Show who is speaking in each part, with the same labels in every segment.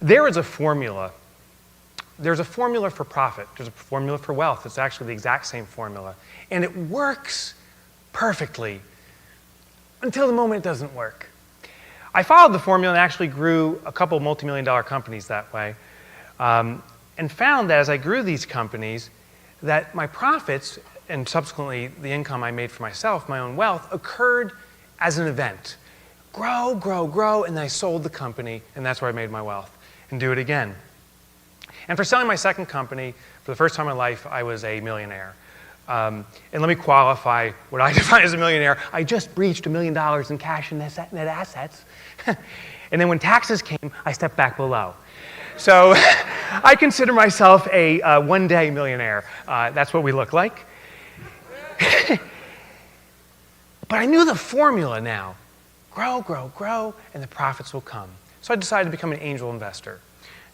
Speaker 1: There is a formula. There's a formula for profit. There's a formula for wealth. It's actually the exact same formula. And it works perfectly until the moment it doesn't work. I followed the formula and actually grew a couple multi-million-dollar companies that way, and found that as I grew these companies, that my profits and subsequently the income I made for myself, my own wealth, occurred as an event. Grow, grow, grow, and then I sold the company, and that's where I made my wealth, and do it again. And for selling my second company, for the first time in my life, I was a millionaire. And let me qualify what I define as a millionaire. I just breached $1 million in cash and net assets. And then when taxes came, I stepped back below. So I consider myself a one-day millionaire. That's what we look like. But I knew the formula now. Grow, grow, grow, and the profits will come. So I decided to become an angel investor.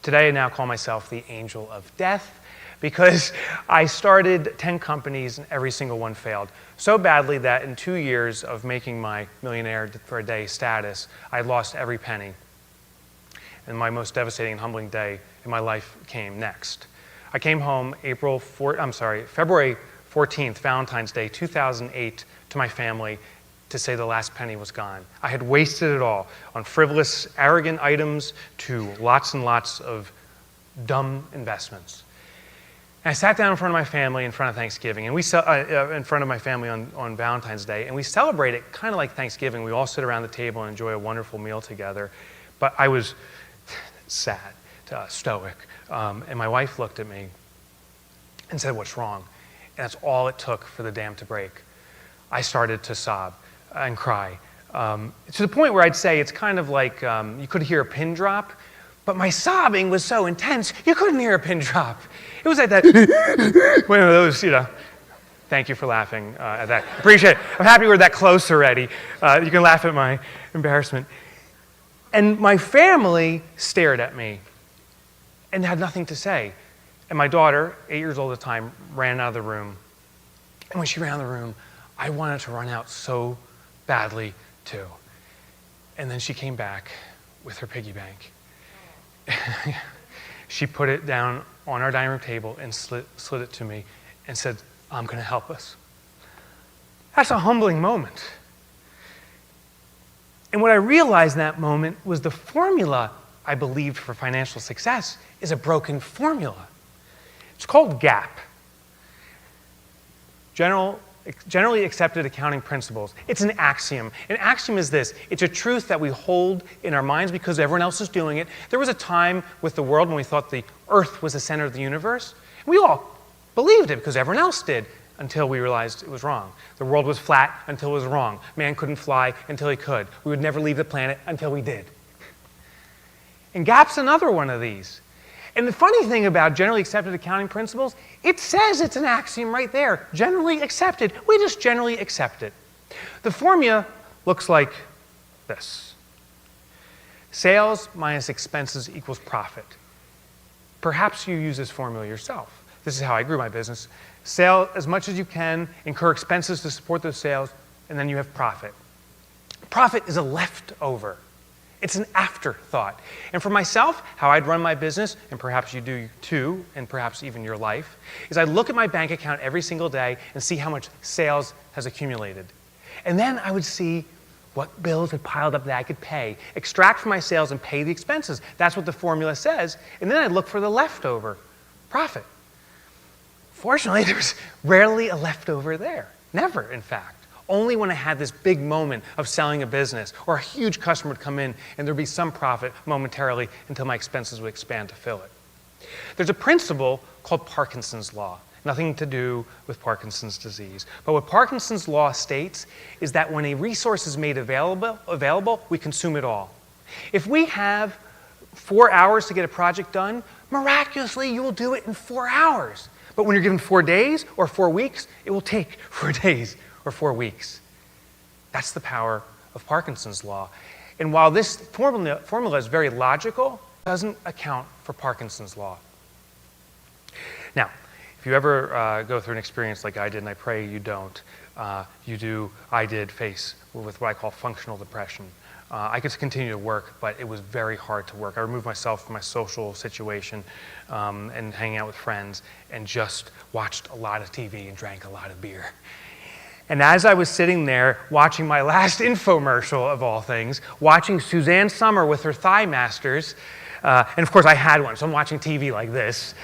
Speaker 1: Today, I now call myself the angel of death because I started 10 companies and every single one failed. So badly that in 2 years of making my millionaire for a day status, I lost every penny. And my most devastating and humbling day in my life came next. I came home February 14th, Valentine's Day, 2008, to my family to say the last penny was gone. I had wasted it all on frivolous, arrogant items to lots and lots of dumb investments. And I sat down in front of my family in front of Thanksgiving, and in front of my family on Valentine's Day, and we celebrate it kind of like Thanksgiving. We all sit around the table and enjoy a wonderful meal together. But I was sad, stoic, and my wife looked at me and said, "What's wrong?" And that's all it took for the dam to break. I started to sob and cry, to the point where I'd say it's kind of like you could hear a pin drop, but my sobbing was so intense you couldn't hear a pin drop. It was like that, one of those, Thank you for laughing at that. Appreciate it. I'm happy we're that close already. You can laugh at my embarrassment. And my family stared at me and had nothing to say. And my daughter, 8 years old at the time, ran out of the room. And when she ran out of the room, I wanted to run out so badly too. And then she came back with her piggy bank. She put it down on our dining room table and slid it to me and said, "I'm going to help us." That's a humbling moment. And what I realized in that moment was the formula I believed for financial success is a broken formula. It's called GAAP. Generally accepted accounting principles. It's an axiom. An axiom is this. It's a truth that we hold in our minds because everyone else is doing it. There was a time with the world when we thought the earth was the center of the universe. We all believed it because everyone else did until we realized it was wrong. The world was flat until it was wrong. Man couldn't fly until he could. We would never leave the planet until we did. And GAP's another one of these. And the funny thing about generally accepted accounting principles, it says it's an axiom right there. Generally accepted. We just generally accept it. The formula looks like this. Sales minus expenses equals profit. Perhaps you use this formula yourself. This is how I grew my business. Sell as much as you can, incur expenses to support those sales, and then you have profit. Profit is a leftover. It's an afterthought. And for myself, how I'd run my business, and perhaps you do too, and perhaps even your life, is I'd look at my bank account every single day and see how much sales has accumulated. And then I would see what bills had piled up that I could pay, extract from my sales and pay the expenses. That's what the formula says. And then I'd look for the leftover, profit. Fortunately, there's rarely a leftover there. Never, in fact. Only when I had this big moment of selling a business or a huge customer would come in and there'd be some profit momentarily until my expenses would expand to fill it. There's a principle called Parkinson's law. Nothing to do with Parkinson's disease. But what Parkinson's law states is that when a resource is made available, we consume it all. If we have 4 hours to get a project done, miraculously you will do it in 4 hours. But when you're given 4 days or 4 weeks, it will take 4 days or 4 weeks. That's the power of Parkinson's law. And while this formula is very logical, it doesn't account for Parkinson's law. Now, if you ever go through an experience like I did, and I pray you don't, I did face with what I call functional depression. I could continue to work, but it was very hard to work. I removed myself from my social situation and hanging out with friends and just watched a lot of TV and drank a lot of beer. And as I was sitting there watching my last infomercial of all things, watching Suzanne Sommer with her thigh masters, and of course I had one, so I'm watching TV like this,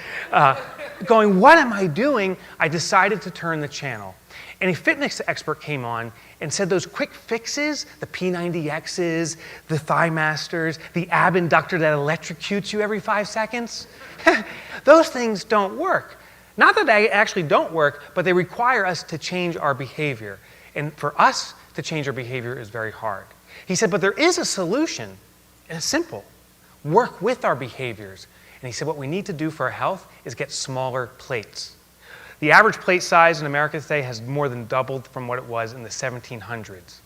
Speaker 1: going, what am I doing? I decided to turn the channel. And a fitness expert came on and said those quick fixes, the P90Xs, the thigh masters, the ab inductor that electrocutes you every 5 seconds, those things don't work. Not that they actually don't work, but they require us to change our behavior. And for us to change our behavior is very hard. He said, but there is a solution, and it's simple. Work with our behaviors. And he said what we need to do for our health is get smaller plates. The average plate size in America today has more than doubled from what it was in the 1700s.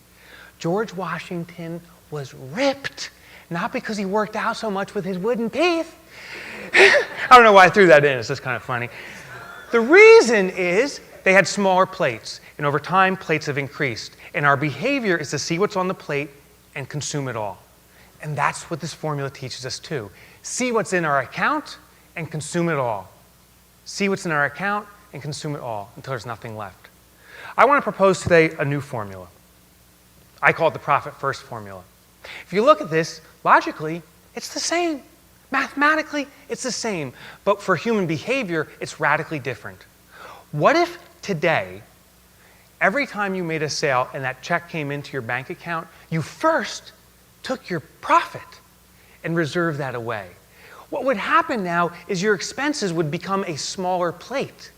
Speaker 1: George Washington was ripped, not because he worked out so much with his wooden teeth. I don't know why I threw that in, it's just kind of funny. The reason is they had smaller plates, and over time, plates have increased. And our behavior is to see what's on the plate and consume it all. And that's what this formula teaches us too. See what's in our account and consume it all. See what's in our account and consume it all until there's nothing left. I want to propose today a new formula. I call it the profit first formula. If you look at this, logically, it's the same. Mathematically, it's the same. But for human behavior, it's radically different. What if today, every time you made a sale and that check came into your bank account, you first took your profit and reserved that away? What would happen now is your expenses would become a smaller plate,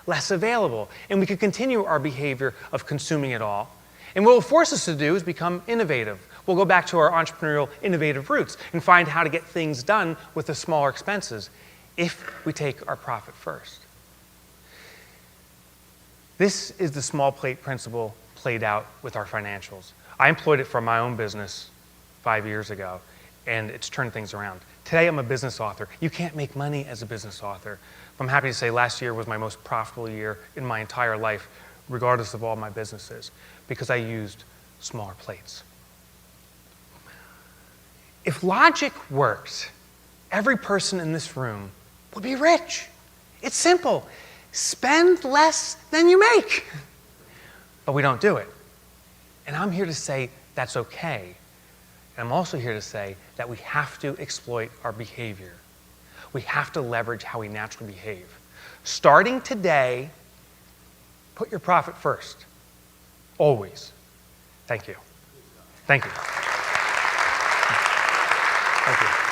Speaker 1: less available, and we could continue our behavior of consuming it all. And what it will force us to do is become innovative. We'll go back to our entrepreneurial, innovative roots and find how to get things done with the smaller expenses if we take our profit first. This is the small plate principle played out with our financials. I employed it for my own business 5 years ago, and it's turned things around. Today, I'm a business author. You can't make money as a business author. I'm happy to say last year was my most profitable year in my entire life, regardless of all my businesses, because I used smaller plates. If logic worked, every person in this room would be rich. It's simple. Spend less than you make. But we don't do it. And I'm here to say that's okay. And I'm also here to say that we have to exploit our behavior. We have to leverage how we naturally behave. Starting today, put your profit first. Always. Thank you. Thank you. Thank you.